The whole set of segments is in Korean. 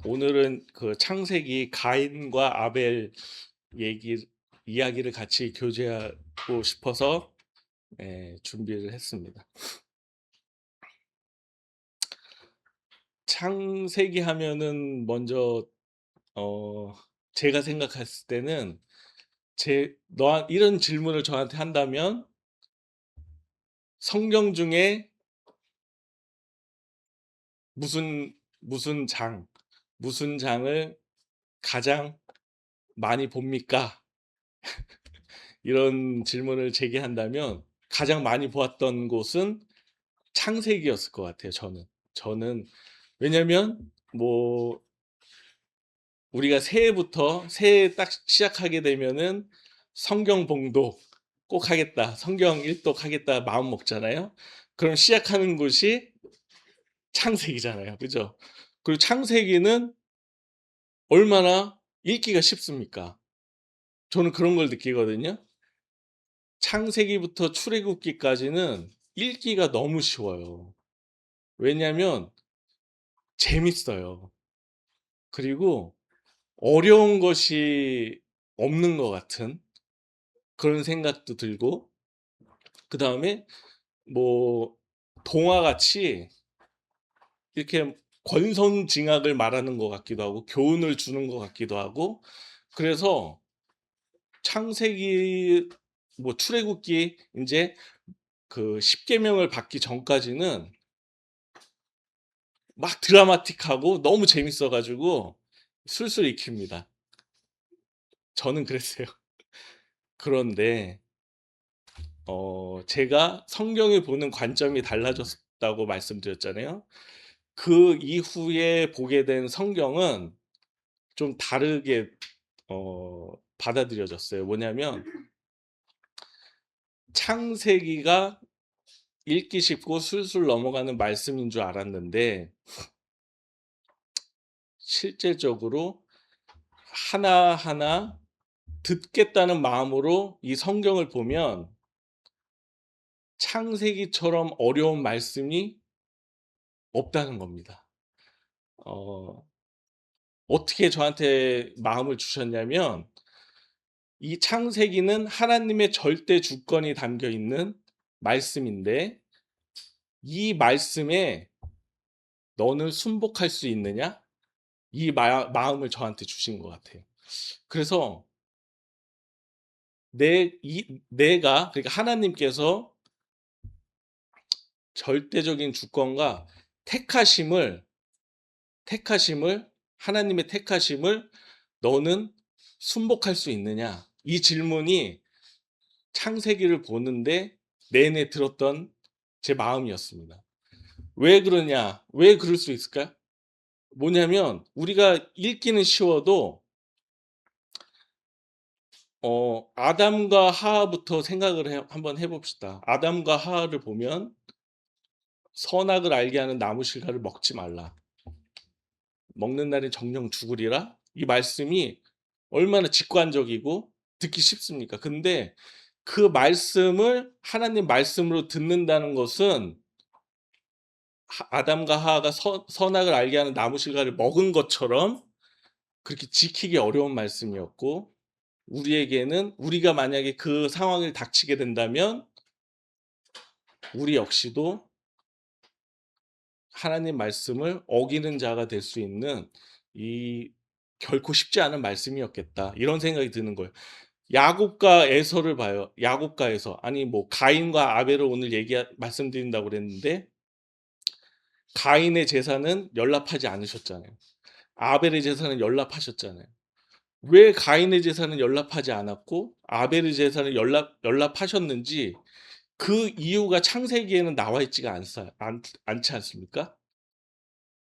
오늘은 그 창세기 가인과 아벨 얘기 이야기를 같이 교제하고 싶어서 준비를 했습니다. 창세기 하면은 먼저 어, 제가 생각했을 때는 너 이런 질문을 저한테 한다면 성경 중에 무슨 무슨 장을 가장 많이 봅니까? 이런 질문을 제기한다면 가장 많이 보았던 곳은 창세기였을 것 같아요. 저는 왜냐면 뭐 우리가 새해 딱 시작하게 되면은 성경 봉독 꼭 하겠다, 성경 일독 하겠다 마음 먹잖아요. 그럼 시작하는 곳이 창세기잖아요, 그죠? 그리고 창세기는 얼마나 읽기가 쉽습니까? 저는 그런 걸 느끼거든요. 창세기부터 출애굽기까지는 읽기가 너무 쉬워요. 왜냐면 재밌어요. 그리고 어려운 것이 없는 것 같은 그런 생각도 들고, 그다음에 뭐 동화같이 이렇게 권선징악을 말하는 것 같기도 하고 교훈을 주는 것 같기도 하고, 그래서 창세기 뭐 출애굽기 이제 그 십계명을 받기 전까지는 막 드라마틱하고 너무 재밌어 가지고 술술 익힙니다. 저는 그랬어요. 그런데 제가 성경을 보는 관점이 달라졌다고 말씀드렸잖아요. 그 이후에 보게 된 성경은 좀 다르게 받아들여졌어요. 뭐냐면 창세기가 읽기 쉽고 술술 넘어가는 말씀인 줄 알았는데 실제적으로 하나하나 듣겠다는 마음으로 이 성경을 보면 창세기처럼 어려운 말씀이 없다는 겁니다. 어 어떻게 저한테 마음을 주셨냐면, 이 창세기는 하나님의 절대 주권이 담겨 있는 말씀인데 이 말씀에 너는 순복할 수 있느냐? 이 마음을 저한테 주신 것 같아요. 그래서 내가, 그러니까 하나님께서 절대적인 주권과 택하심을 택하심을 하나님의 택하심을 너는 순복할 수 있느냐? 이 질문이 창세기를 보는데 내내 들었던 제 마음이었습니다. 왜 그러냐? 왜 그럴 수 있을까? 뭐냐면 우리가 읽기는 쉬워도 아담과 하하부터 생각을 한번 해봅시다. 아담과 하하를 보면 선악을 알게 하는 나무 실과를 먹지 말라. 먹는 날에 정령 죽으리라. 이 말씀이 얼마나 직관적이고 듣기 쉽습니까? 근데 그 말씀을 하나님 말씀으로 듣는다는 것은 아담과 하하가 선악을 알게 하는 나무 실과를 먹은 것처럼 그렇게 지키기 어려운 말씀이었고, 우리에게는 우리가 만약에 그 상황을 닥치게 된다면 우리 역시도 하나님 말씀을 어기는 자가 될 수 있는 이 결코 쉽지 않은 말씀이었겠다, 이런 생각이 드는 거예요. 야곱과 에서를 봐요. 야곱과 에서, 아니 뭐 가인과 아벨을 오늘 말씀드린다고 그랬는데 가인의 제사는 연락하지 않으셨잖아요. 아벨의 제사는 연락하셨잖아요. 왜 가인의 제사는 연락하지 않았고 아벨의 제사는 연락하셨는지 그 이유가 창세기에는 나와 있지가 않지 않습니까?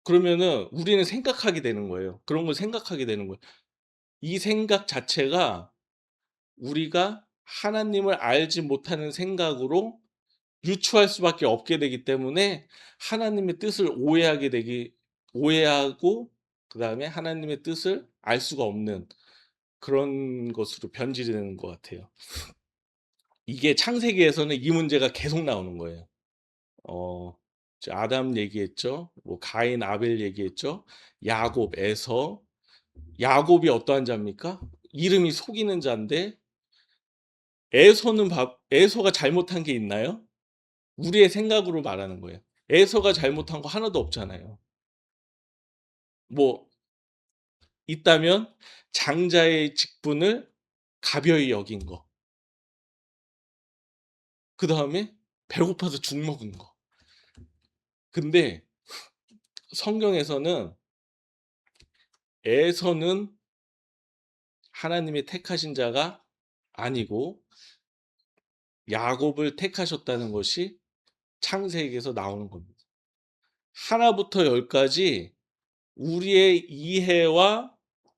그러면은 우리는 생각하게 되는 거예요. 그런 걸 생각하게 되는 거예요. 이 생각 자체가 우리가 하나님을 알지 못하는 생각으로 유추할 수밖에 없게 되기 때문에 하나님의 뜻을 오해하고 그다음에 하나님의 뜻을 알 수가 없는 그런 것으로 변질이 되는 것 같아요. 이게 창세기에서는 이 문제가 계속 나오는 거예요. 어 아담 얘기했죠. 뭐 가인, 아벨 얘기했죠. 야곱, 에서. 야곱이 어떠한 자입니까? 이름이 속이는 자인데 에서가 잘못한 게 있나요? 우리의 생각으로 말하는 거예요. 에서가 잘못한 거 하나도 없잖아요. 뭐 있다면 장자의 직분을 가벼이 여긴 거. 그다음에 배고파서 죽 먹은 거. 근데 성경에서는 에서는 하나님이 택하신 자가 아니고 야곱을 택하셨다는 것이 창세기에서 나오는 겁니다. 하나부터 열까지 우리의 이해와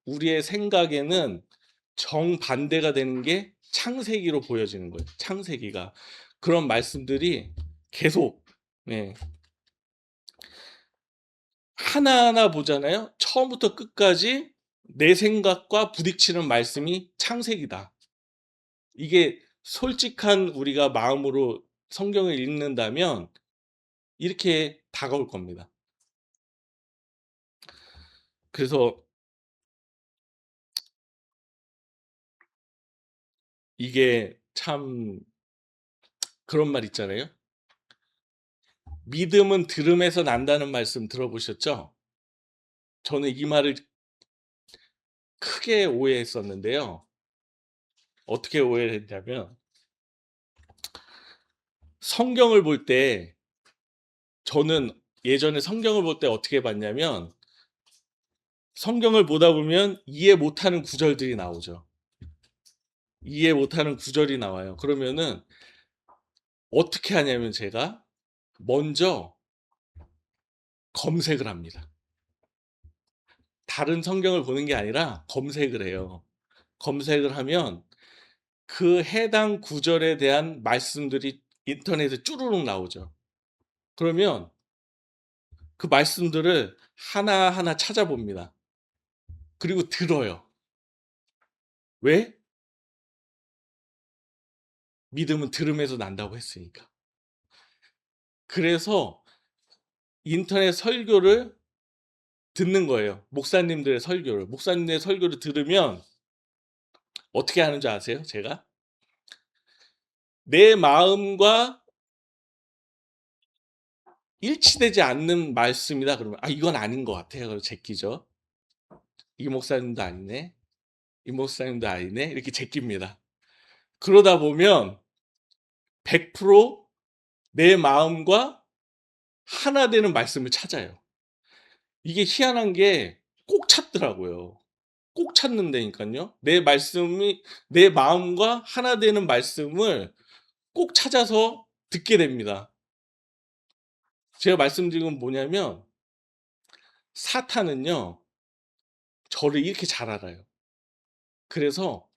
우리의 생각에는 정반대가 되는 게 창세기로 보여지는 거예요. 창세기가. 그런 말씀들이 계속 네. 하나하나 보잖아요. 처음부터 끝까지 내 생각과 부딪히는 말씀이 창세기다. 이게 솔직한 우리가 마음으로 성경을 읽는다면 이렇게 다가올 겁니다. 그래서 이게 참 그런 말 있잖아요. 믿음은 들음에서 난다는 말씀 들어보셨죠? 저는 이 말을 크게 오해했었는데요. 어떻게 오해를 했냐면 성경을 볼 때 저는 예전에 성경을 볼 때 어떻게 봤냐면 성경을 보다 보면 이해 못하는 구절들이 나오죠. 이해 못하는 구절이 나와요. 그러면은 어떻게 하냐면 제가 먼저 검색을 합니다. 다른 성경을 보는 게 아니라 검색을 해요. 검색을 하면 그 해당 구절에 대한 말씀들이 인터넷에 쭈루룩 나오죠. 그러면 그 말씀들을 하나하나 찾아봅니다. 그리고 들어요. 왜? 믿음은 들음에서 난다고 했으니까. 그래서 인터넷 설교를 듣는 거예요. 목사님들의 설교를. 목사님들의 설교를 들으면 어떻게 하는 줄 아세요? 제가? 내 마음과 일치되지 않는 말씀이다 그러면 이건 아닌 것 같아요. 그래서 제끼죠. 이 목사님도 아니네. 이 목사님도 아니네. 이렇게 제낍니다. 그러다 보면 100% 내 마음과 하나 되는 말씀을 찾아요. 이게 희한한 게 꼭 찾더라고요. 꼭 찾는다니까요. 내 마음과 하나 되는 말씀을 꼭 찾아서 듣게 됩니다. 제가 말씀드린 건 뭐냐면 사탄은요. 저를 이렇게 잘 알아요. 그래서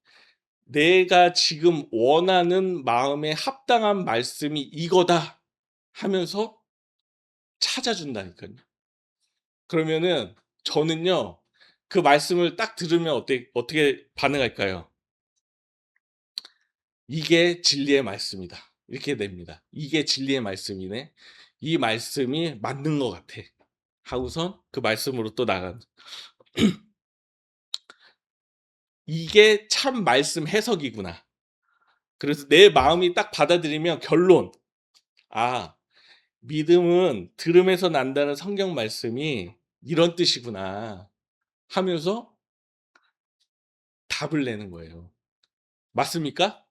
내가 지금 원하는 마음에 합당한 말씀이 이거다 하면서 찾아준다니까요. 그러면은 저는요. 그 말씀을 딱 들으면 어떻게 반응할까요? 이게 진리의 말씀이다. 이렇게 됩니다. 이게 진리의 말씀이네. 이 말씀이 맞는 것 같아. 하고선 그 말씀으로 또 나간. 이게 참 말씀 해석이구나. 그래서 내 마음이 딱 받아들이면 결론. 아, 믿음은 들음에서 난다는 성경 말씀이 이런 뜻이구나. 하면서 답을 내는 거예요. 맞습니까?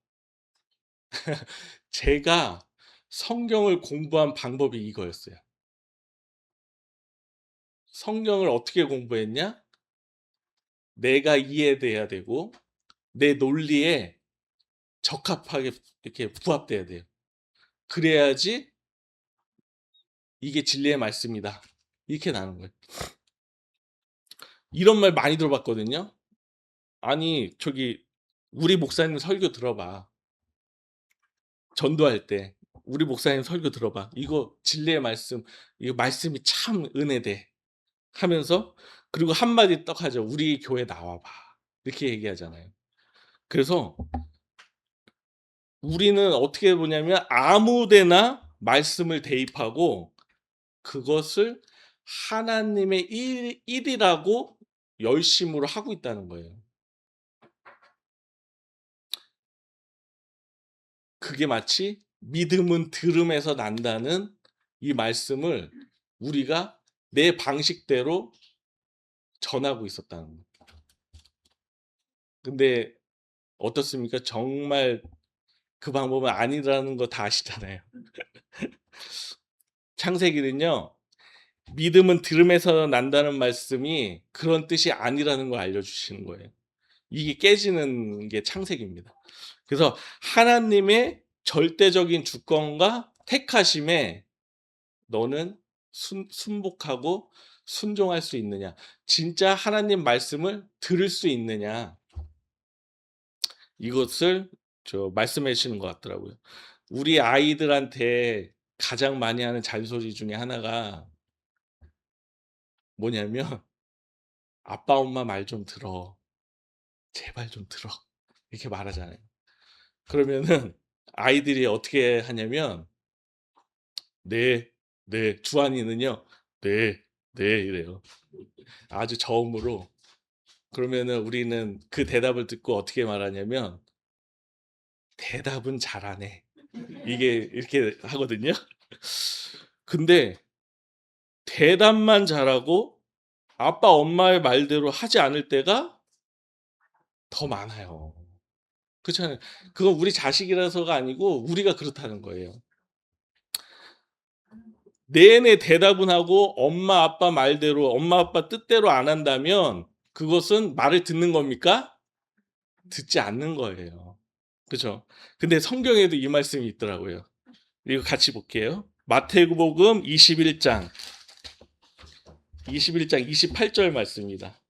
제가 성경을 공부한 방법이 이거였어요. 성경을 어떻게 공부했냐? 내가 이해돼야 되고 내 논리에 적합하게 이렇게 부합돼야 돼요. 그래야지 이게 진리의 말씀이다. 이렇게 나는 거예요. 이런 말 많이 들어봤거든요. 아니 저기 우리 목사님 설교 들어봐. 전도할 때 우리 목사님 설교 들어봐. 이거 진리의 말씀, 이거 말씀이 참 은혜돼. 하면서 그리고 한마디 떡 하죠. 우리 교회 나와봐. 이렇게 얘기하잖아요. 그래서 우리는 어떻게 보냐면 아무 데나 말씀을 대입하고 그것을 하나님의 일이라고 열심으로 하고 있다는 거예요. 그게 마치 "믿음은 들음에서 난다."는 이 말씀을 우리가 내 방식대로 전하고 있었다는 거예요. 근데 어떻습니까? 정말 그 방법은 아니라는 거 다 아시잖아요. 창세기는요. 믿음은 들음에서 난다는 말씀이 그런 뜻이 아니라는 걸 알려주시는 거예요. 이게 깨지는 게 창세기입니다. 그래서 하나님의 절대적인 주권과 택하심에 너는 순복하고 순종할 수 있느냐, 진짜 하나님 말씀을 들을 수 있느냐, 이것을 말씀해 주시는 것 같더라고요. 우리 아이들한테 가장 많이 하는 잔소리 중에 하나가 뭐냐면 "아빠 엄마 말 좀 들어. 제발 좀 들어." 이렇게 말하잖아요. 그러면은 아이들이 어떻게 하냐면 "네. 네." 주한이는요. "네. 네." 이래요. 아주 저음으로. 그러면은 우리는 그 대답을 듣고 어떻게 말하냐면 "대답은 잘하네." 이게 이렇게 하거든요. 근데 대답만 잘하고 아빠 엄마의 말대로 하지 않을 때가 더 많아요. 그렇잖아요. 그건 우리 자식이라서가 아니고 우리가 그렇다는 거예요. 내내 대답은 하고 엄마 아빠 말대로 엄마 아빠 뜻대로 안 한다면 그것은 말을 듣는 겁니까? 듣지 않는 거예요. 그죠? 근데 성경에도 이 말씀이 있더라고요. 이거 같이 볼게요. 마태복음 21장 28절 말씀입니다.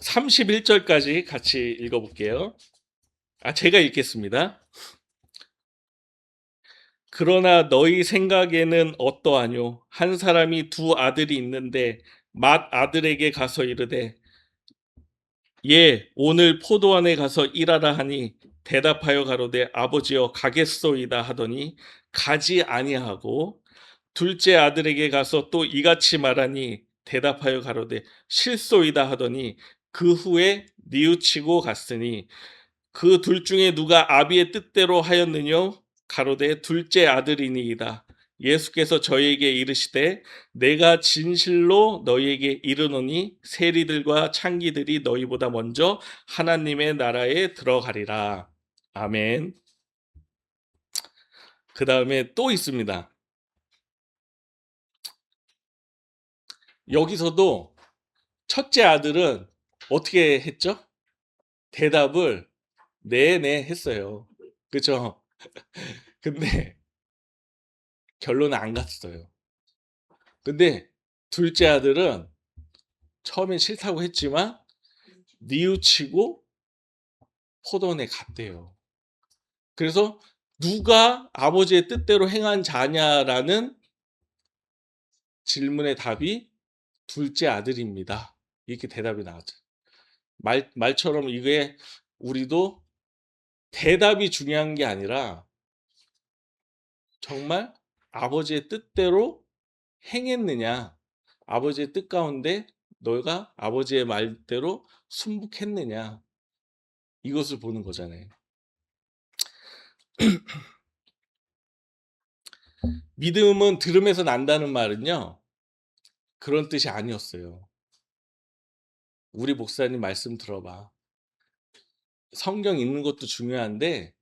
31절까지 같이 읽어볼게요. 제가 읽겠습니다. 그러나 너희 생각에는 어떠하뇨? 한 사람이 두 아들이 있는데 맏 아들에게 가서 이르되 예, 오늘 포도원에 가서 일하라 하니 대답하여 가로되 아버지여 가겠소이다 하더니 가지 아니하고 둘째 아들에게 가서 또 이같이 말하니 대답하여 가로되 실소이다 하더니 그 후에 뉘우치고 갔으니 그 둘 중에 누가 아비의 뜻대로 하였느뇨? 가로되 둘째 아들이니이다. 예수께서 저희에게 이르시되 내가 진실로 너희에게 이르노니 세리들과 창기들이 너희보다 먼저 하나님의 나라에 들어가리라. 아멘. 그 다음에 또 있습니다. 여기서도 첫째 아들은 어떻게 했죠? 대답을 네네 했어요. 그죠? 근데 결론은 안 갔어요. 근데 둘째 아들은 처음엔 싫다고 했지만 뉘우치고 포도원에 갔대요. 그래서 누가 아버지의 뜻대로 행한 자냐라는 질문의 답이 둘째 아들입니다. 이렇게 대답이 나왔죠. 말처럼 이게 우리도 대답이 중요한 게 아니라 정말 아버지의 뜻대로 행했느냐, 아버지의 뜻 가운데 너가 아버지의 말대로 순복했느냐, 이것을 보는 거잖아요. 믿음은 들음에서 난다는 말은요, 그런 뜻이 아니었어요. 우리 목사님 말씀 들어봐. 성경 읽는 것도 중요한데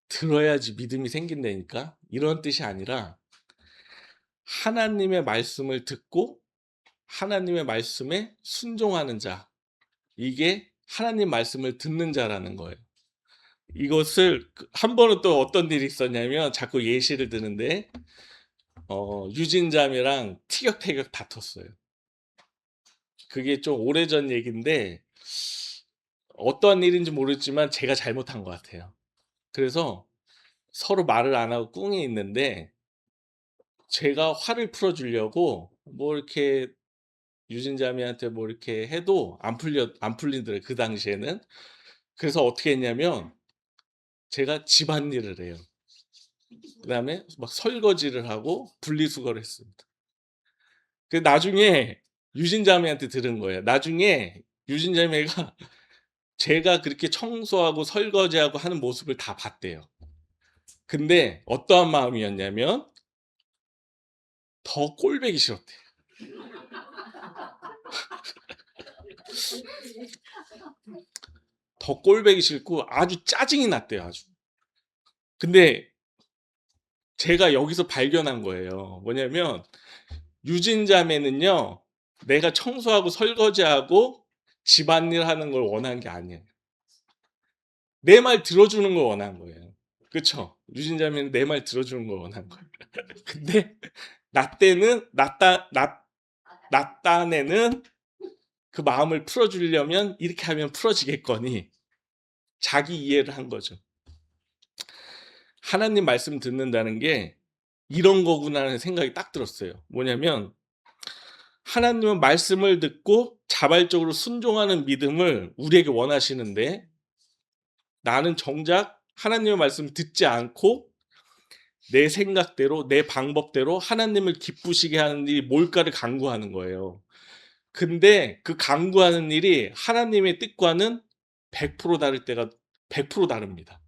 들어야지 믿음이 생긴다니까? 이런 뜻이 아니라 하나님의 말씀을 듣고 하나님의 말씀에 순종하는 자, 이게 하나님 말씀을 듣는 자라는 거예요. 이것을 한 번은 또 어떤 일이 있었냐면 자꾸 예시를 드는데 유진자매랑 티격태격 다퉜어요. 그게 좀 오래전 얘기인데 어떠한 일인지 모르지만 제가 잘못한 것 같아요. 그래서 서로 말을 안 하고 꿍해 있는데 제가 화를 풀어 주려고 뭐 이렇게 유진자매한테 뭐 이렇게 해도 안 풀리더라고요, 그 당시에는. 그래서 어떻게 했냐면 제가 집안일을 해요. 그다음에 막 설거지를 하고 분리수거를 했습니다. 그 나중에 유진자매한테 들은 거예요. 나중에 유진자매가 제가 그렇게 청소하고 설거지하고 하는 모습을 다 봤대요. 근데 어떠한 마음이었냐면 더 꼴보기 싫었대요. 더 꼴보기 싫고 아주 짜증이 났대요, 아주. 근데 제가 여기서 발견한 거예요. 뭐냐면 유진자매는요, 내가 청소하고 설거지하고 집안일 하는 걸 원한 게 아니에요. 내 말 들어주는 걸 원한 거예요. 그쵸? 유진자매는 내 말 들어주는 걸 원한 거예요. 근데 나 때는 나 딴에는 그 마음을 풀어주려면 이렇게 하면 풀어지겠거니 자기 이해를 한 거죠. 하나님 말씀 듣는다는 게 이런 거구나 하는 생각이 딱 들었어요. 뭐냐면 하나님은 말씀을 듣고 자발적으로 순종하는 믿음을 우리에게 원하시는데 나는 정작 하나님의 말씀을 듣지 않고 내 생각대로 내 방법대로 하나님을 기쁘시게 하는 일이 뭘까를 강구하는 거예요. 근데 그 강구하는 일이 하나님의 뜻과는 100% 다를 때가 100% 다릅니다.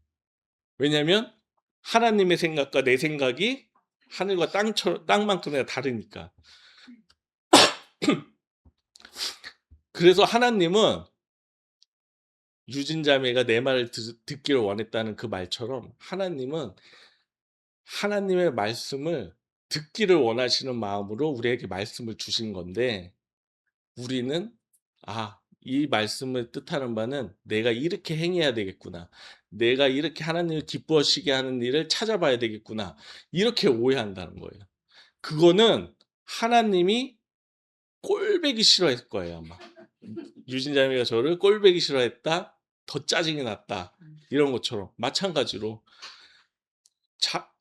왜냐하면 하나님의 생각과 내 생각이 하늘과 땅만큼이나 다르니까. 그래서 하나님은 유진자매가 내 말을 듣기를 원했다는 그 말처럼 하나님은 하나님의 말씀을 듣기를 원하시는 마음으로 우리에게 말씀을 주신 건데 우리는 이 말씀을 뜻하는 바는 내가 이렇게 행해야 되겠구나. 내가 이렇게 하나님을 기뻐하시게 하는 일을 찾아봐야 되겠구나. 이렇게 오해한다는 거예요. 그거는 하나님이 꼴보기 싫어했을 거예요, 아마. 유진자매가 저를 꼴보기 싫어했다. 더 짜증이 났다. 이런 것처럼 마찬가지로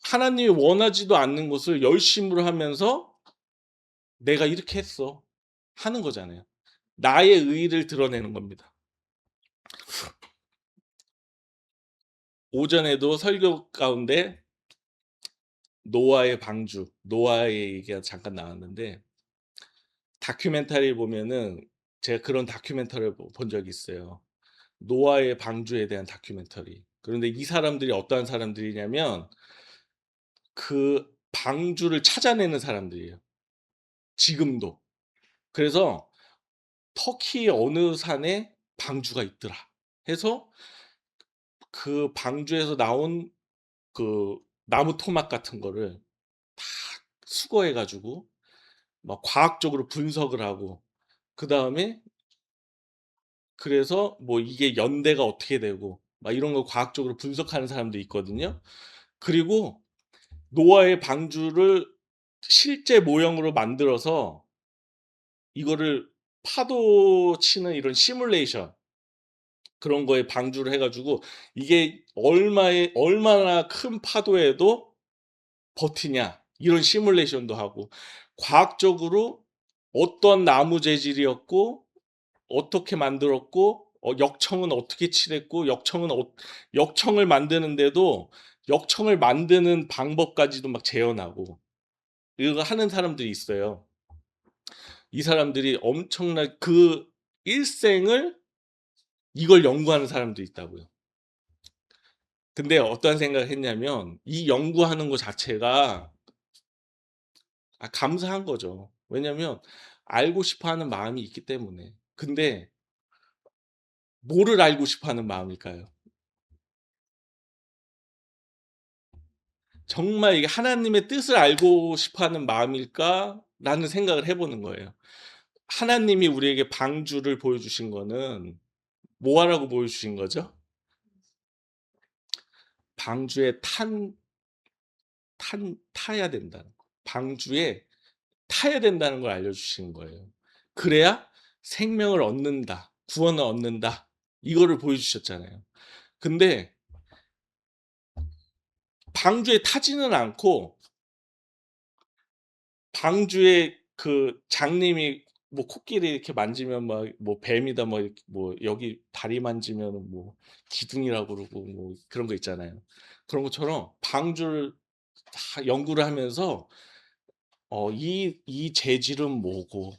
하나님이 원하지도 않는 것을 열심으로 하면서 내가 이렇게 했어. 하는 거잖아요. 나의 의의를 드러내는 겁니다. 오전에도 설교 가운데 노아의 방주, 노아의 얘기가 잠깐 나왔는데 다큐멘터리 보면은 제가 그런 다큐멘터리를 본 적이 있어요. 노아의 방주에 대한 다큐멘터리. 그런데 이 사람들이 어떠한 사람들이냐면 그 방주를 찾아내는 사람들이에요. 지금도. 그래서 터키 어느 산에 방주가 있더라 해서 그 방주에서 나온 그 나무 토막 같은 거를 다 수거해 가지고 막 과학적으로 분석을 하고 그다음에 그래서 뭐 이게 연대가 어떻게 되고 막 이런 걸 과학적으로 분석하는 사람도 있거든요. 그리고 노아의 방주를 실제 모형으로 만들어서 이거를 파도 치는 이런 시뮬레이션 그런 거에 방주를 해 가지고 이게 얼마나 큰 파도에도 버티냐 이런 시뮬레이션도 하고 과학적으로 어떤 나무 재질이었고 어떻게 만들었고 역청은 어떻게 칠했고 역청을 만드는데도 역청을 만드는 방법까지도 막 재현하고 이거 하는 사람들이 있어요. 이 사람들이 엄청난 그 일생을 이걸 연구하는 사람도 있다고요. 근데 어떠한 생각을 했냐면 이 연구하는 거 자체가 감사한 거죠. 왜냐면 알고 싶어 하는 마음이 있기 때문에. 근데 뭐를 알고 싶어 하는 마음일까요? 정말 이게 '하나님의 뜻을 알고 싶어 하는 마음일까?'라는 생각을 해 보는 거예요. 하나님이 우리에게 방주를 보여주신 거는 뭐 하라고 보여주신 거죠? 방주에 타야 된다는 거. 방주에 타야 된다는 걸 알려주시는 거예요. 그래야 생명을 얻는다. 구원을 얻는다. 이거를 보여주셨잖아요. 근데 방주에 타지는 않고 방주에 그 장님이 뭐 코끼리 이렇게 만지면 막 뭐 뱀이다 뭐 이렇게 뭐 여기 다리 만지면은 뭐 기둥이라고 그러고 뭐 그런 거 있잖아요. 그런 것처럼 방주를 다 연구를 하면서 이 재질은 뭐고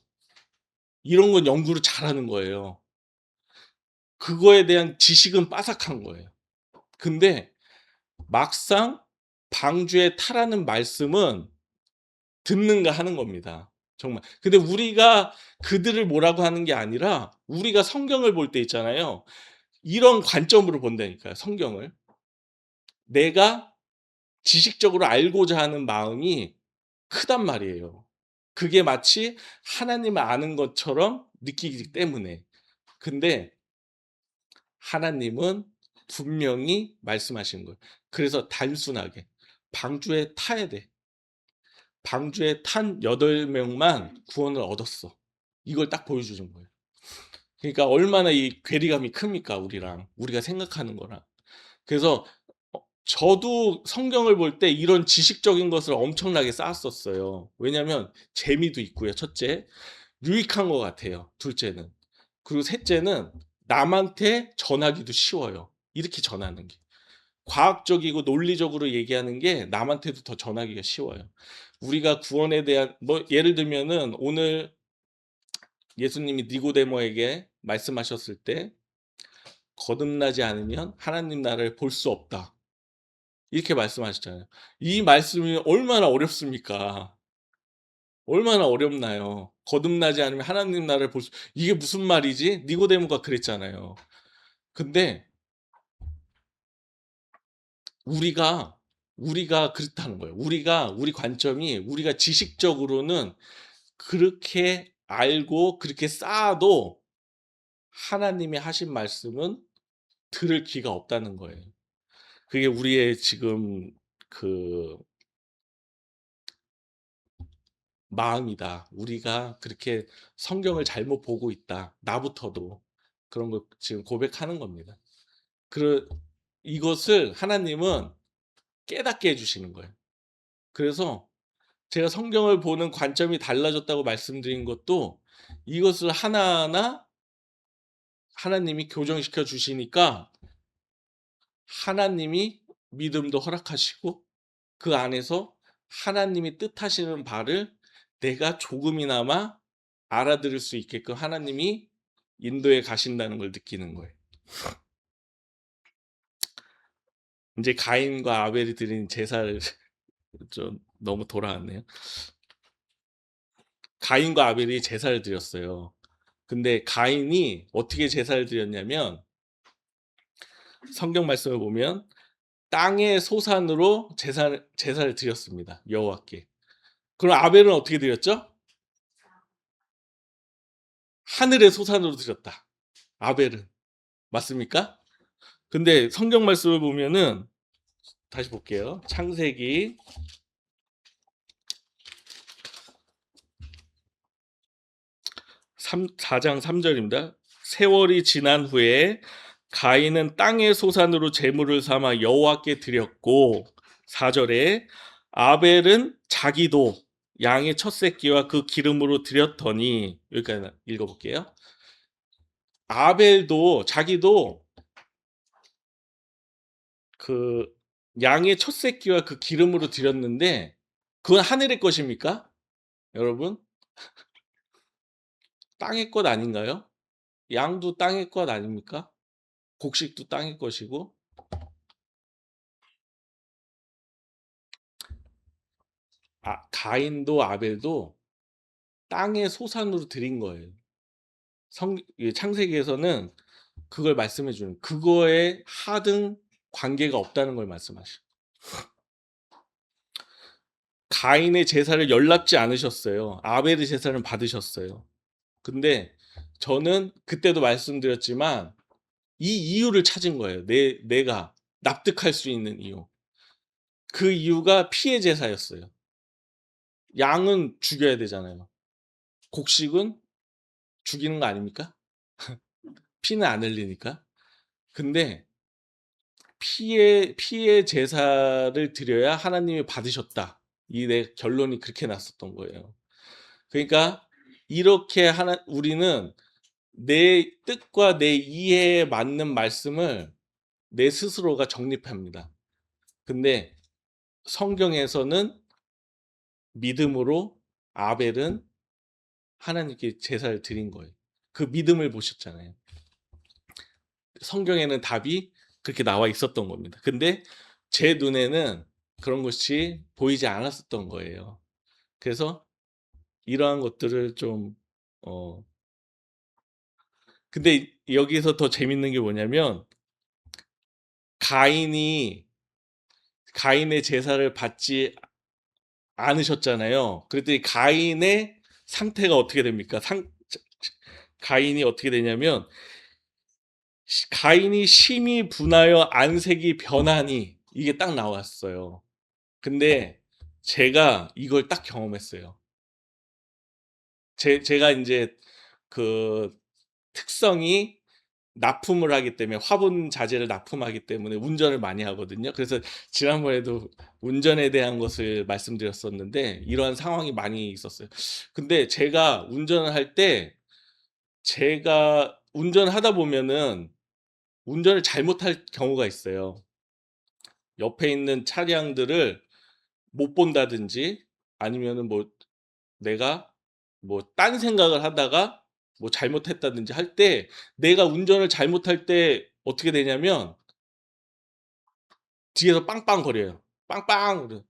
이런 건 연구를 잘하는 거예요. 그거에 대한 지식은 빠삭한 거예요. 근데 막상 방주에 타라는 말씀은 듣는가 하는 겁니다. 정말. 근데 우리가 그들을 뭐라고 하는 게 아니라 우리가 성경을 볼 때 있잖아요. 이런 관점으로 본다니까요, 성경을. 내가 지식적으로 알고자 하는 마음이 크단 말이에요. 그게 마치 하나님을 아는 것처럼 느끼기 때문에. 근데 하나님은 분명히 말씀하시는 거예요. 그래서 단순하게 방주에 타야 돼. 방주에 탄 8명만 구원을 얻었어. 이걸 딱 보여주는 거예요. 그러니까 얼마나 이 괴리감이 큽니까, 우리랑. 우리가 생각하는 거랑. 그래서 저도 성경을 볼 때 이런 지식적인 것을 엄청나게 쌓았었어요. 왜냐면 재미도 있고요, 첫째. 유익한 것 같아요, 둘째는. 그리고 셋째는 남한테 전하기도 쉬워요. 이렇게 전하는 게. 과학적이고 논리적으로 얘기하는 게 남한테도 더 전하기가 쉬워요. 우리가 구원에 대한 뭐 예를 들면은 오늘 예수님이 니고데모에게 말씀하셨을 때 "거듭나지 않으면 하나님 나라를 볼 수 없다." 이렇게 말씀하셨잖아요. 이 말씀이 얼마나 어렵습니까? 얼마나 어렵나요? "거듭나지 않으면 하나님 나라를 볼 수" 이게 무슨 말이지? 니고데모가 그랬잖아요. 근데 우리가 그렇다는 거예요. 우리 관점이 우리가 지식적으로는 그렇게 알고 그렇게 쌓아도 하나님이 하신 말씀은 들을 귀가 없다는 거예요. 그게 우리의 지금 그 마음이다. 우리가 그렇게 성경을 잘못 보고 있다. 나부터도. 그런 걸 지금 고백하는 겁니다. 그 이것을 하나님은 깨닫게 해 주시는 거예요. 그래서 제가 성경을 보는 관점이 달라졌다고 말씀드린 것도 이것을 하나하나 하나님이 교정시켜 주시니까 하나님이 믿음도 허락하시고 그 안에서 하나님이 뜻하시는 바를 내가 조금이나마 알아들을 수 있게끔 하나님이 인도해 가신다는 걸 느끼는 거예요. 인제 가인과 아벨이 드린 제사를 좀 너무 돌아왔네요. 가인과 아벨이 제사를 드렸어요. 근데 가인이 어떻게 제사를 드렸냐면 성경 말씀을 보면 땅의 소산으로 제사를 드렸습니다, 여호와께. 그럼 아벨은 어떻게 드렸죠? 하늘의 소산으로 드렸다. 아벨은. 맞습니까? 근데 성경 말씀을 보면은 다시 볼게요. 창세기 4장 3절입니다. 세월이 지난 후에 가인은 땅의 소산으로 제물을 삼아 여호와께 드렸고 4절에 아벨은 자기도 양의 첫 새끼와 그 기름으로 드렸더니 여기까지 읽어볼게요. 아벨도 자기도 그 양의 첫 새끼와 그 기름으로 드렸는데 그건 하늘의 것입니까? 여러분? 땅의 것 아닌가요? 양도 땅의 것 아닙니까? 곡식도 땅의 것이고 가인도 아벨도 땅의 소산으로 드린 거예요. 창세기에서는 그걸 말씀해 주는 그거에 하등 관계가 없다는 걸 말씀하시고 가인의 제사를 연락지 않으셨어요. 아벨의 제사를 받으셨어요. 근데 저는 그때도 말씀드렸지만 이 이유를 찾은 거예요. 내가 납득할 수 있는 이유. 그 이유가 피해 제사였어요. 양은 죽여야 되잖아요. 곡식은 죽이는 거 아닙니까? 피는 안 흘리니까. 근데 피해 제사를 드려야 하나님이 받으셨다. 이 내 결론이 그렇게 났었던 거예요. 그러니까 이렇게 하나 우리는 내 뜻과 내 이해에 맞는 말씀을 내 스스로가 정립합니다. 근데 성경에서는 믿음으로 아벨은 하나님께 제사를 드린 거예요. 그 믿음을 보셨잖아요. 성경에는 답이 그렇게 나와 있었던 겁니다. 근데 제 눈에는 그런 것이 보이지 않았었던 거예요. 그래서 이러한 것들을 좀 어 근데 여기서 더 재밌는 게 뭐냐면 가인이 가인의 제사를 받지 않으셨잖아요. 그랬더니 가인의 상태가 어떻게 됩니까? 가인이 어떻게 되냐면 가인이 심히 분하여 안색이 변하니 이게 딱 나왔어요. 근데 제가 이걸 딱 경험했어요. 제가 이제 그 특성이 납품을 하기 때문에 화분 자재를 납품하기 때문에 운전을 많이 하거든요. 그래서 지난번에도 운전에 대한 것을 말씀드렸었는데 이러한 상황이 많이 있었어요. 근데 제가 운전을 할 때 제가 운전하다 보면은 운전을 잘못할 경우가 있어요. 옆에 있는 차량들을 못 본다든지 아니면은 뭐 내가 뭐 딴 생각을 하다가 뭐 잘못했다든지 할 때 내가 운전을 잘못할 때 어떻게 되냐면 뒤에서 빵빵거려요. 빵빵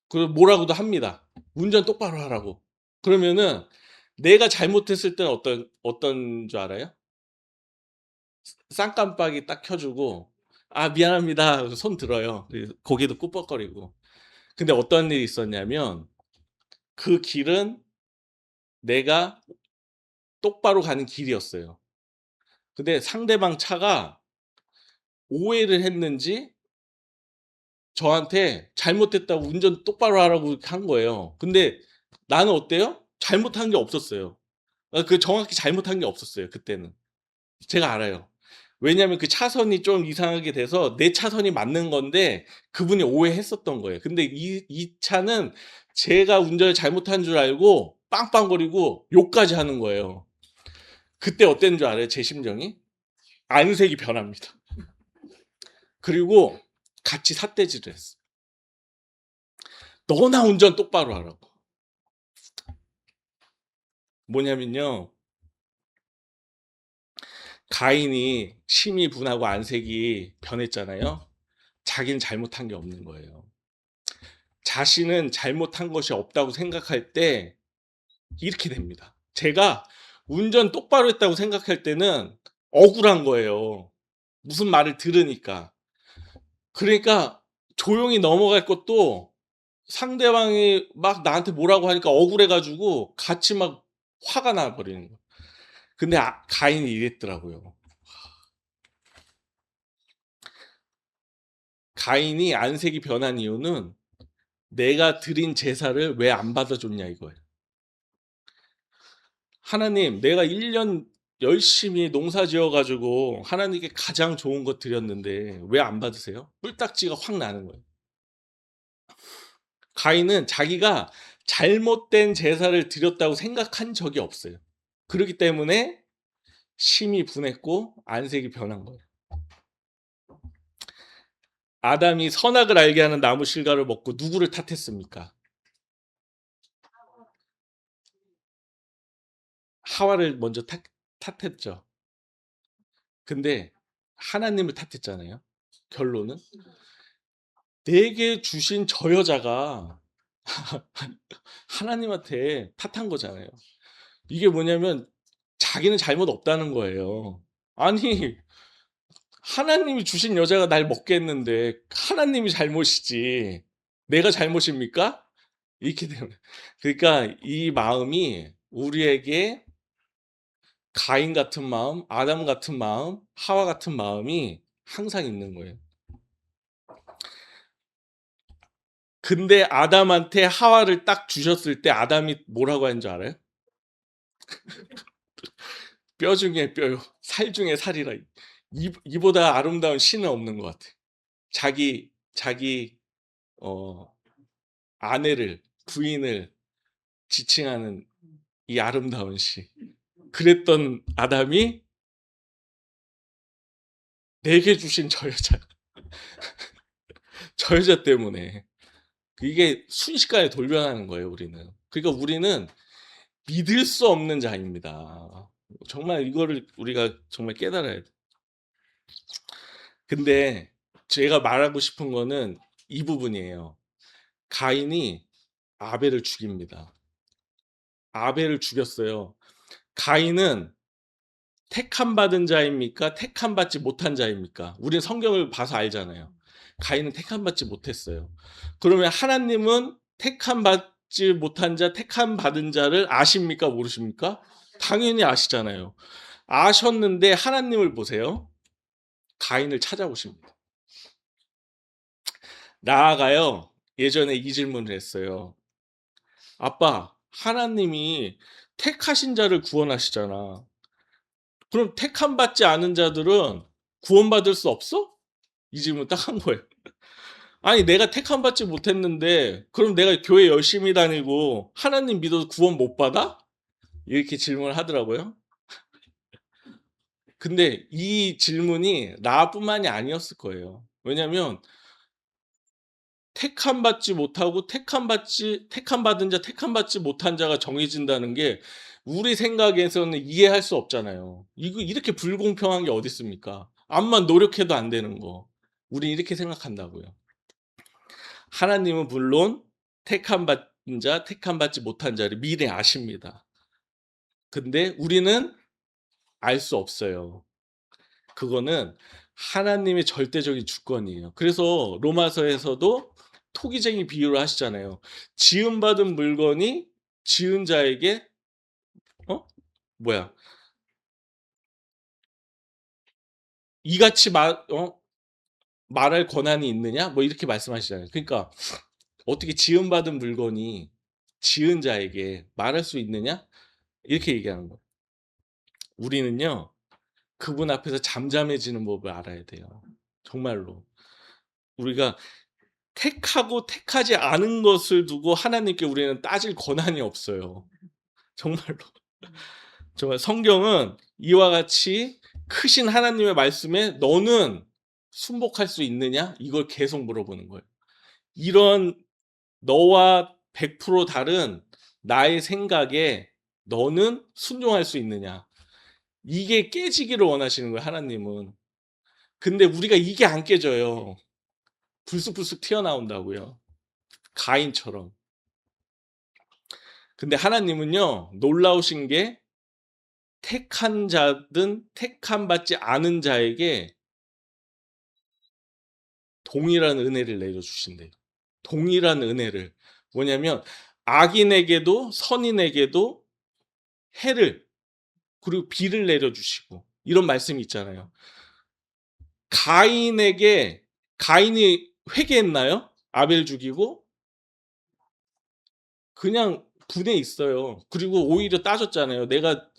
그리고 뭐라고도 합니다. 운전 똑바로 하라고. 그러면은 내가 잘못했을 때는 어떤 줄 알아요? 쌍깜빡이 딱 켜주고 아 미안합니다. 하고서 손 들어요. 고개도 끄덕거리고. 근데 어떤 일이 있었냐면 그 길은 내가 똑바로 가는 길이었어요. 근데 상대방 차가 오해를 했는지 저한테 잘못했다고 운전 똑바로 하라고 한 거예요. 근데 나는 어때요? 잘못한 게 없었어요. 그 정확히 잘못한 게 없었어요, 그때는. 제가 알아요. 왜냐하면 그 차선이 좀 이상하게 돼서 내 차선이 맞는 건데 그분이 오해했었던 거예요. 근데 이 차는 제가 운전을 잘못한 줄 알고 빵빵거리고 욕까지 하는 거예요. 그때 어땠는 줄 알아요? 제 심정이? 안색이 변합니다. 그리고 같이 삿대질을 했어. 너나 운전 똑바로 하라고. 뭐냐면요. 가인이 심히 분하고 안색이 변했잖아요. 자기는 잘못한 게 없는 거예요. 자신은 잘못한 것이 없다고 생각할 때 이렇게 됩니다. 제가 운전 똑바로 했다고 생각할 때는 억울한 거예요. 무슨 말을 들으니까. 그러니까 조용히 넘어갈 것도 상대방이 막 나한테 뭐라고 하니까 억울해 가지고 같이 막 화가 나 버리는 거예요. 근데 가인이 이랬더라고요. 가인이 안색이 변한 이유는 내가 드린 제사를 왜 안 받아줬냐 이거예요. 하나님, 내가 1년 열심히 농사 지어 가지고 하나님께 가장 좋은 것 드렸는데 왜 안 받으세요? 뿔딱지가 확 나는 거예요. 가인은 자기가 잘못된 제사를 드렸다고 생각한 적이 없어요. 그렇기 때문에 심히 분했고 안색이 변한 거예요. 아담이 선악을 알게 하는 나무 실과를 먹고 누구를 탓했습니까? 하와를 먼저 탓했죠. 근데 하나님을 탓했잖아요. 결론은 내게 주신 저 여자가 하나님한테 탓한 거잖아요. 이게 뭐냐면 자기는 잘못 없다는 거예요. 아니 하나님이 주신 여자가 날 먹게 했는데 하나님이 잘못이지 내가 잘못입니까? 이렇게 되는 그러니까 이 마음이 우리에게 가인 같은 마음, 아담 같은 마음, 하와 같은 마음이 항상 있는 거예요. 근데 아담한테 하와를 딱 주셨을 때 아담이 뭐라고 하는 줄 알아요? 뼈 중에 뼈요, 살 중에 살이라. 이보다 아름다운 신은 없는 것 같아. 자기 어, 아내를 부인을 지칭하는 이 아름다운 시. 그랬던 아담이 내게 주신 저 여자, 저 여자 때문에 이게 순식간에 돌변하는 거예요, 우리는. 그러니까 우리는 믿을 수 없는 자입니다. 정말 이거를 우리가 정말 깨달아야 돼. 근데 제가 말하고 싶은 거는 이 부분이에요. 가인이 아벨을 죽입니다. 아벨을 죽였어요. 가인은 택함 받은 자입니까? 택함 받지 못한 자입니까? 우리는 성경을 봐서 알잖아요. 가인은 택함 받지 못했어요. 그러면 하나님은 택함 받지 못한 자, 택함 받은 자를 아십니까? 모르십니까? 당연히 아시잖아요. 아셨는데 하나님을 보세요. 가인을 찾아오십니다. 나아가요. 예전에 이 질문을 했어요. 아빠, 하나님이 택하신 자를 구원하시잖아. 그럼 택함 받지 않은 자들은 구원받을 수 없어? 이 질문 딱 한 거예요. 아니, 내가 택함 받지 못했는데, 그럼 내가 교회 열심히 다니고, 하나님 믿어도 구원 못 받아? 이렇게 질문을 하더라고요. 근데 이 질문이 나뿐만이 아니었을 거예요. 왜냐면, 택함 받지 못하고, 택함 받은 자, 택함 받지 못한 자가 정해진다는 게, 우리 생각에서는 이해할 수 없잖아요. 이거, 이렇게 불공평한 게 어디 있습니까? 암만 노력해도 안 되는 거. 우린 이렇게 생각한다고요. 하나님은 물론 택함 받은 자, 택함 받지 못한 자를 미리 아십니다. 근데 우리는 알 수 없어요. 그거는 하나님의 절대적인 주권이에요. 그래서 로마서에서도 토기쟁이 비유를 하시잖아요. 지음받은 물건이 지은 자에게 어? 뭐야? 이같이 말할 권한이 있느냐? 뭐 이렇게 말씀하시잖아요. 그러니까 어떻게 지음받은 물건이 지은 자에게 말할 수 있느냐? 이렇게 얘기하는 거예요. 우리는요, 그분 앞에서 잠잠해지는 법을 알아야 돼요. 정말로. 우리가 택하고 택하지 않은 것을 두고 하나님께 우리는 따질 권한이 없어요. 정말로. 정말 성경은 이와 같이 크신 하나님의 말씀에 너는 순복할 수 있느냐? 이걸 계속 물어보는 거예요. 이런 너와 100% 다른 나의 생각에 너는 순종할 수 있느냐? 이게 깨지기를 원하시는 거예요, 하나님은. 근데 우리가 이게 안 깨져요. 불쑥불쑥 튀어나온다고요. 가인처럼. 근데 하나님은요, 놀라우신 게 택한 자든 택함 받지 않은 자에게 동일한 은혜를 내려주신대요. 동일한 은혜를. 뭐냐면, 악인에게도 선인에게도 해를, 그리고 비를 내려주시고, 이런 말씀이 있잖아요. 가인이 회개했나요? 아벨 죽이고? 그냥 분해 있어요. 그리고 오히려 따졌잖아요. 내가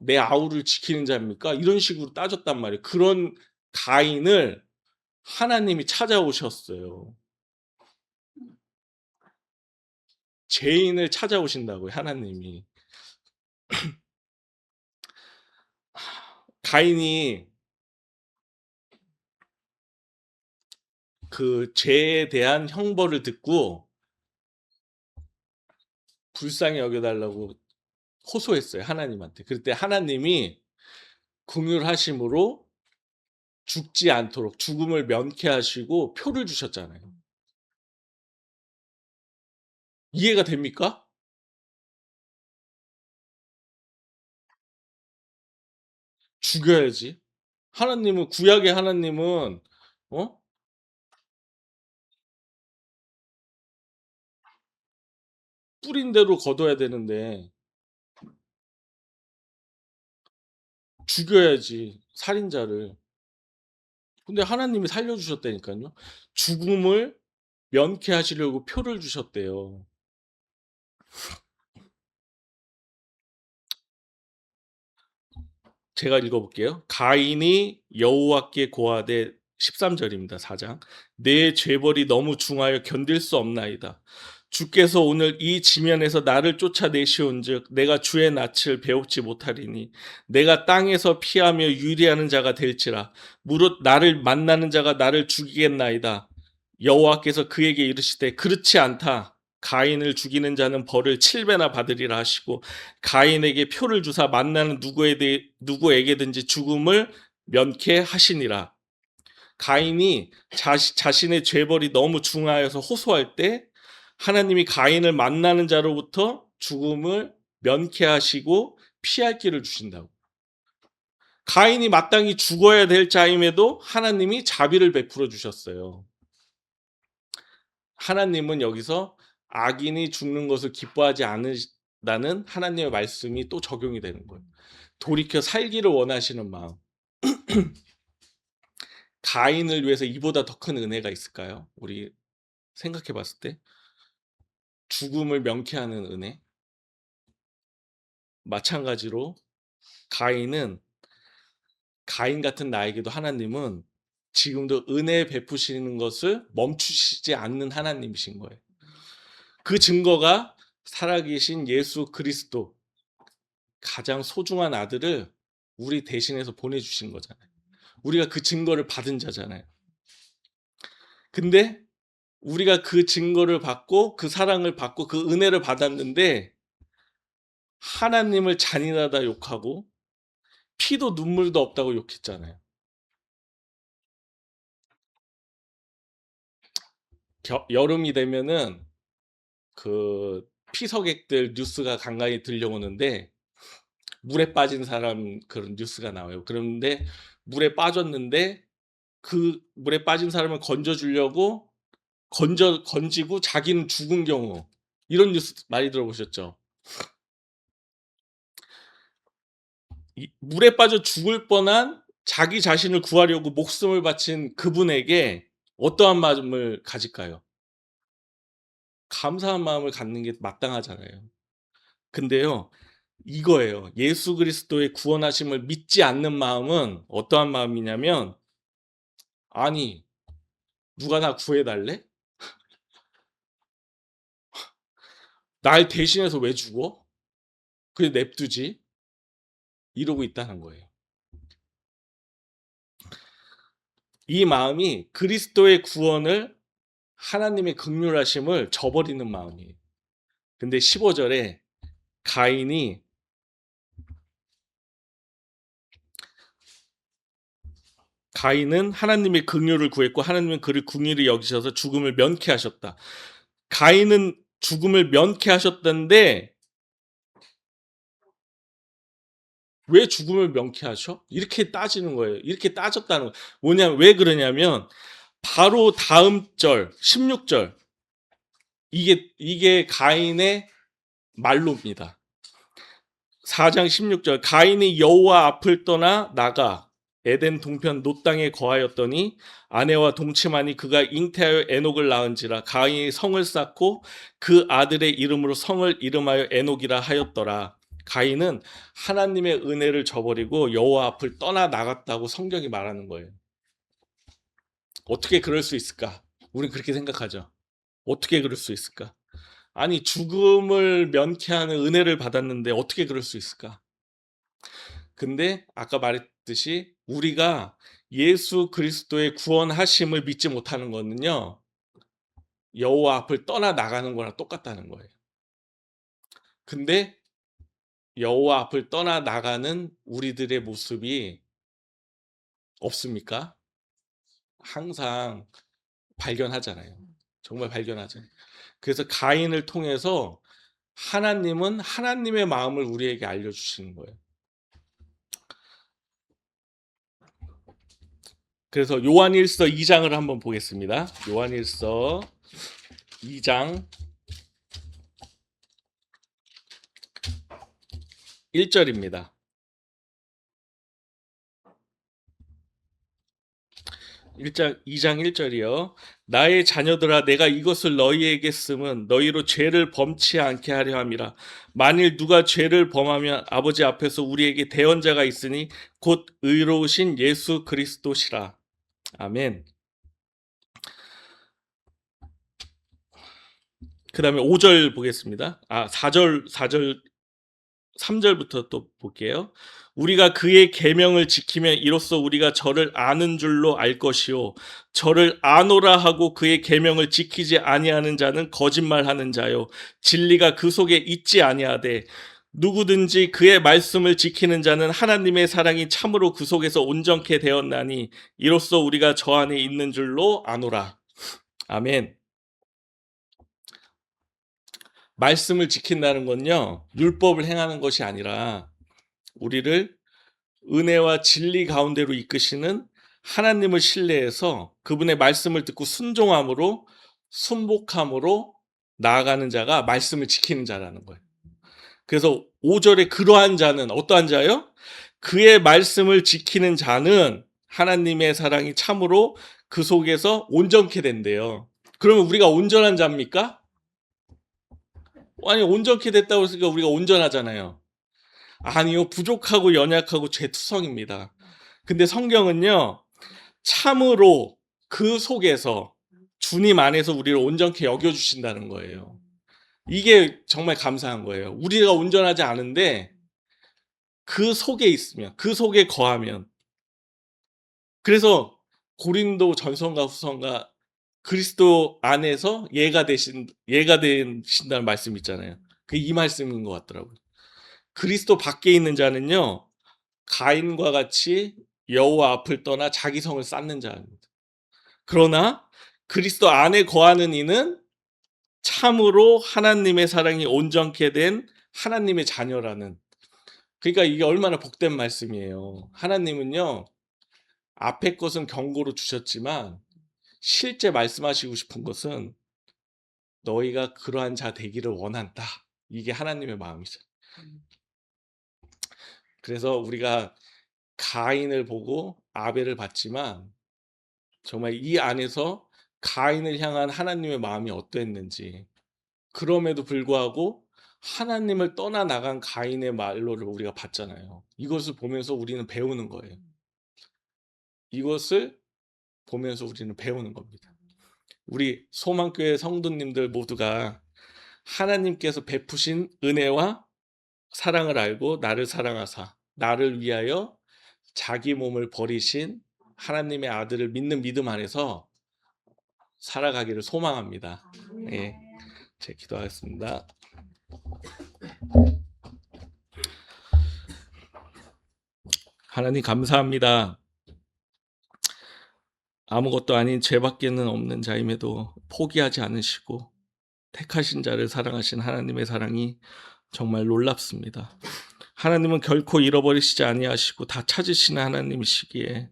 내 아우를 지키는 자입니까? 이런 식으로 따졌단 말이에요. 그런 가인을 하나님이 찾아오셨어요. 죄인을 찾아오신다고요, 하나님이. 가인이 그 죄에 대한 형벌을 듣고 불쌍히 여겨달라고 호소했어요, 하나님한테. 그때 하나님이 긍휼하심으로 죽지 않도록 죽음을 면케하시고 표를 주셨잖아요. 이해가 됩니까? 죽여야지. 하나님은 구약의 하나님은 어? 뿌린 대로 거둬야 되는데 죽여야지 살인자를. 근데 하나님이 살려주셨다니까요. 죽음을 면케하시려고 표를 주셨대요. 제가 읽어볼게요. 가인이 여호와께 고하되 13절입니다. 4장. 내 죄벌이 너무 중하여 견딜 수 없나이다. 주께서 오늘 이 지면에서 나를 쫓아내시온즉 내가 주의 낯을 배웁지 못하리니 내가 땅에서 피하며 유리하는 자가 될지라 무릇 나를 만나는 자가 나를 죽이겠나이다. 여호와께서 그에게 이르시되 그렇지 않다. 가인을 죽이는 자는 벌을 7배나 받으리라 하시고 가인에게 표를 주사 만나는 누구에게든지 죽음을 면케하시니라. 가인이 자신의 죄벌이 너무 중하여서 호소할 때 하나님이 가인을 만나는 자로부터 죽음을 면케하시고 피할 길을 주신다고. 가인이 마땅히 죽어야 될 자임에도 하나님이 자비를 베풀어 주셨어요. 하나님은 여기서 악인이 죽는 것을 기뻐하지 않는다는 하나님의 말씀이 또 적용이 되는 거예요. 돌이켜 살기를 원하시는 마음. 가인을 위해서 이보다 더 큰 은혜가 있을까요? 우리 생각해 봤을 때 죽음을 명쾌하는 은혜. 마찬가지로 가인은 가인 같은 나에게도 하나님은 지금도 은혜 베푸시는 것을 멈추시지 않는 하나님이신 거예요. 그 증거가 살아계신 예수 그리스도, 가장 소중한 아들을 우리 대신해서 보내주신 거잖아요. 우리가 그 증거를 받은 자잖아요. 근데 우리가 그 증거를 받고 그 사랑을 받고 그 은혜를 받았는데 하나님을 잔인하다 욕하고 피도 눈물도 없다고 욕했잖아요. 여름이 되면은 그 피서객들 뉴스가 간간히 들려오는데 물에 빠진 사람 그런 뉴스가 나와요. 그런데 물에 빠졌는데 그 물에 빠진 사람을 건져주려고 건지고 자기는 죽은 경우, 이런 뉴스 많이 들어보셨죠? 물에 빠져 죽을 뻔한 자기 자신을 구하려고 목숨을 바친 그분에게 어떠한 마음을 가질까요? 감사한 마음을 갖는 게 마땅하잖아요. 근데요, 이거예요. 예수 그리스도의 구원하심을 믿지 않는 마음은 어떠한 마음이냐면, 아니, 누가 나 구해달래? 날 대신해서 왜 죽어? 그냥 냅두지? 이러고 있다는 거예요. 이 마음이 그리스도의 구원을, 하나님의 긍휼하심을 저버리는 마음이에요. 근데 15절에 가인이 가인은 하나님의 긍휼을 구했고 하나님은 그를 긍휼히 여기셔서 죽음을 면케하셨다. 가인은 죽음을 면케하셨던데 왜 죽음을 명쾌하셔? 이렇게 따지는 거예요. 이렇게 따졌다는 거예요. 뭐냐면, 왜 그러냐면 바로 다음 절 16절, 이게 가인의 말로입니다. 4장 16절, 가인이 여호와 앞을 떠나 나가 에덴 동편 놋 땅에 거하였더니 아내와 동침하니 그가 잉태하여 에녹을 낳은지라. 가인이 성을 쌓고 그 아들의 이름으로 성을 이름하여 에녹이라 하였더라. 가인은 하나님의 은혜를 저버리고 여호와 앞을 떠나 나갔다고 성경이 말하는 거예요. 어떻게 그럴 수 있을까? 우린 그렇게 생각하죠. 어떻게 그럴 수 있을까? 아니, 죽음을 면케하는 은혜를 받았는데 어떻게 그럴 수 있을까? 근데 아까 말했듯이 우리가 예수 그리스도의 구원하심을 믿지 못하는 거는요, 여호와 앞을 떠나 나가는 거랑 똑같다는 거예요. 근데 여호와 앞을 떠나 나가는 우리들의 모습이 없습니까? 항상 발견하잖아요. 정말 발견하잖아요. 그래서 가인을 통해서 하나님은 하나님의 마음을 우리에게 알려주시는 거예요. 그래서 요한일서 2장을 한번 보겠습니다. 요한일서 2장 1절입니다. 2장 1절이요. 나의 자녀들아, 내가 이것을 너희에게 쓰면 너희로 죄를 범치 않게 하려 함이라. 만일 누가 죄를 범하면 아버지 앞에서 우리에게 대언자가 있으니 곧 의로우신 예수 그리스도시라. 아멘. 그다음에 5절 보겠습니다. 4절 3 절부터 또 볼게요. "우리가 그의 계명을 지키면 이로써 우리가 저를 아는 줄로 알 것이요 저를 아노라 하고 그의 계명을 지키지 아니하는 자는 거짓말하는 자요 진리가 그 속에 있지 아니하되 누구든지 그의 말씀을 지키는 자는 하나님의 사랑이 참으로 그 속에서 온전케 되었나니 이로써 우리가 저 안에 있는 줄로 아노라." 아멘. 말씀을 지킨다는 건요, 율법을 행하는 것이 아니라 우리를 은혜와 진리 가운데로 이끄시는 하나님을 신뢰해서 그분의 말씀을 듣고 순종함으로 순복함으로 나아가는 자가 말씀을 지키는 자라는 거예요. 그래서 5절에 그러한 자는 어떠한 자요? 그의 말씀을 지키는 자는 하나님의 사랑이 참으로 그 속에서 온전케 된대요. 그러면 우리가 온전한 자입니까? 아니, 온전케 됐다고 했으니까 우리가 온전하잖아요. 아니요, 부족하고 연약하고 죄투성입니다. 근데 성경은요, 참으로 그 속에서 주님 안에서 우리를 온전케 여겨주신다는 거예요. 이게 정말 감사한 거예요. 우리가 온전하지 않은데 그 속에 있으면, 그 속에 거하면. 그래서 고린도 전서인가 후서인가 그리스도 안에서 예가 되신다는 말씀 있잖아요. 그게 이 말씀인 것 같더라고요. 그리스도 밖에 있는 자는요, 가인과 같이 여호와 앞을 떠나 자기 성을 쌓는 자입니다. 그러나 그리스도 안에 거하는 이는 참으로 하나님의 사랑이 온전케 된 하나님의 자녀라는, 그러니까 이게 얼마나 복된 말씀이에요. 하나님은요, 앞에 것은 경고로 주셨지만 실제 말씀하시고 싶은 것은 너희가 그러한 자 되기를 원한다. 이게 하나님의 마음이죠. 그래서 우리가 가인을 보고 아벨을 봤지만 정말 이 안에서 가인을 향한 하나님의 마음이 어떠했는지, 그럼에도 불구하고 하나님을 떠나 나간 가인의 말로를 우리가 봤잖아요. 이것을 보면서 우리는 배우는 거예요. 이것을 보면서 우리는 배우는 겁니다. 우리 소망교회 성도님들 모두가 하나님께서 베푸신 은혜와 사랑을 알고 나를 사랑하사 나를 위하여 자기 몸을 버리신 하나님의 아들을 믿는 믿음 안에서 살아가기를 소망합니다. 예, 제 기도하겠습니다. 하나님 감사합니다. 아무것도 아닌 죄밖에는 없는 자임에도 포기하지 않으시고 택하신 자를 사랑하신 하나님의 사랑이 정말 놀랍습니다. 하나님은 결코 잃어버리시지 아니하시고 다 찾으시는 하나님이시기에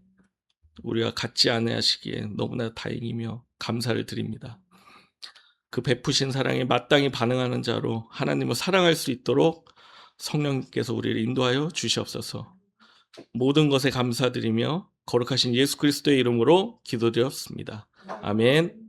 우리가 갖지 아니하시기에 너무나 다행이며 감사를 드립니다. 그 베푸신 사랑에 마땅히 반응하는 자로 하나님을 사랑할 수 있도록 성령님께서 우리를 인도하여 주시옵소서. 모든 것에 감사드리며 거룩하신 예수 그리스도의 이름으로 기도드렸습니다. 아멘.